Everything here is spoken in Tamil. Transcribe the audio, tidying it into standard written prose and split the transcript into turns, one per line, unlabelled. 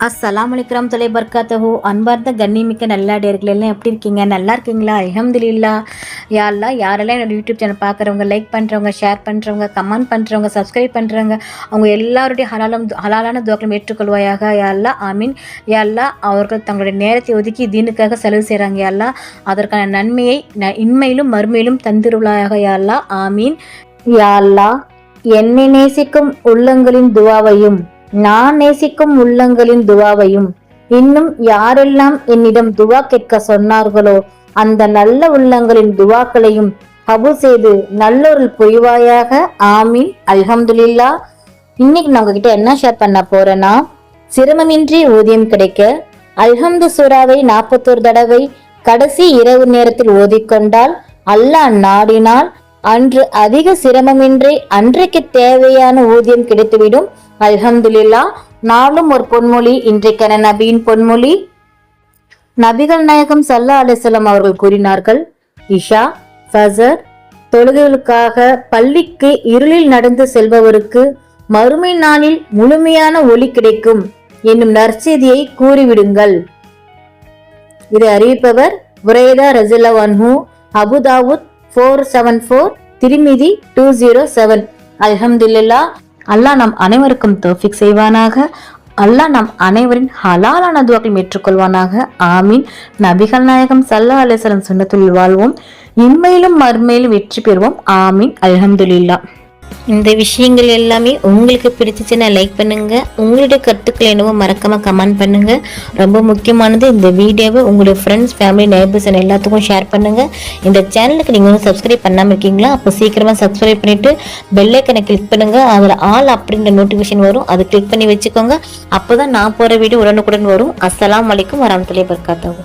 அஸ்ஸலாமு அலைக்கும் தொலை பர்காத்தஹு. அன்பார்ந்த கண்ணிமிக்க நல்லாடியர்கள் எல்லாம் எப்படி இருக்கீங்க? நல்லா இருக்கீங்களா? அல்ஹம்துலில்லாஹ். யா அல்லாஹ், யாரெல்லாம் என்னோட யூடியூப் சேனல் பார்க்குறவங்க, லைக் பண்ணுறவங்க, ஷேர் பண்ணுறவங்க, கமெண்ட் பண்ணுறவங்க, சப்ஸ்கிரைப் பண்ணுறவங்க, அவங்க எல்லாருடைய ஹலாலான துவாக்களும் ஏற்றுக்கொள்வாயாக. யா அல்லாஹ், ஆமீன். யா அல்லாஹ், அவர்கள் தங்களுடைய நேரத்தை ஒதுக்கி தீனுக்காக செலவு செய்கிறாங்க. யா அல்லாஹ், அதற்கான நன்மையை இன்மையிலும் மறுமையிலும் தந்திருளாயாக. யா அல்லாஹ், ஆமீன். யா அல்லாஹ், என்னை நேசிக்கும் உள்ளங்களின் துவாவையும் நான் நேசிக்கும் உள்ளங்களின் துவாவையும் இன்னும் யாரெல்லாம் என்னிடம் துவா கேட்க சொன்னார்களோ அந்த நல்ல உள்ளங்களின் துவாக்களையும் கபூல் செய்து நல்லொருள் புரிவாயாக. ஆமீன். அல்ஹம்துலில்லாஹ். இன்னைக்கு நான் உங்ககிட்ட என்ன ஷேர் பண்ண போறேன்னா, சிரமமின்றி ஊதியம் கிடைக்க அல்ஹம்து சூராவை 41 தடவை கடைசி இரவு நேரத்தில் ஓதிக்கொண்டால் அல்லாஹ் நாடினால் அன்று அதிக சிரமமின்றி அன்றைக்கு தேவையான ஊதியம் கிடைத்துவிடும். அல்ஹம்துலில்லாஹ். நாளும் ஒரு பொன்மொழி. இன்றைக்கான நபியின் பொன்மொழி, நபிகள் நாயகம் ஸல்லல்லாஹு அலைஹி வஸல்லம் அவர்கள் கூறினார்கள், இஷா, ஃபஜர் தொழுகைகளுக்காக பள்ளிக்கு இருளில் நடந்து செல்பவருக்கு மறுமை நாளில் முழுமையான ஒளி கிடைக்கும் என்னும் நற்செய்தியை கூறிவிடுங்கள். இதை அறிவிப்பவர் புரைதா ரஸியல்லாஹு அன்ஹு, அபுதாவுத் 474, திர்மிதி 207. அல்ஹம்துலில்லாஹ். அல்லாஹ் நம் அனைவருக்கும் தௌஃபீக் செய்வானாக. அல்லாஹ் நம் அனைவரின் ஹலாலான துவாக்களை ஏற்றுக்கொள்வானாக. ஆமீன். நபிகள் நாயகம் ஸல்லல்லாஹு அலைஹி வஸல்லம் சுன்னத்துல் வாழ்வோம், இன்மையிலும் மறுமையிலும் வெற்றி பெறுவோம். ஆமீன். அல்ஹம்துலில்லாஹ். இந்த விஷயங்கள் எல்லாமே உங்களுக்கு பிடிச்சிச்சுன்னா லைக் பண்ணுங்க. உங்களுடைய கருத்துக்கள் என்னவோ மறக்காம கமெண்ட் பண்ணுங்க. ரொம்ப முக்கியமானது, இந்த வீடியோவை உங்களுடைய ஃப்ரெண்ட்ஸ், ஃபேமிலி, நெய்பர்ஸ் எல்லாத்துக்கும் ஷேர் பண்ணுங்க. இந்த சேனலுக்கு நீங்க வந்து சப்ஸ்கிரைப் பண்ணாம இருக்கீங்களா? அப்போ சீக்கிரமா சப்ஸ்கிரைப் பண்ணிட்டு பெல் ஐக்கனை கிளிக் பண்ணுங்க. அதில் ஆல் அப்படின்ற நோட்டிஃபிகேஷன் வரும், அதை கிளிக் பண்ணி வச்சுக்கோங்க. அப்போதான் நான் போற வீடியோ உடனுக்குடன் வரும். அஸ்ஸலாமு அலைக்கும் வரஹ்மத்துல்லாஹி வபரகாத்துஹு.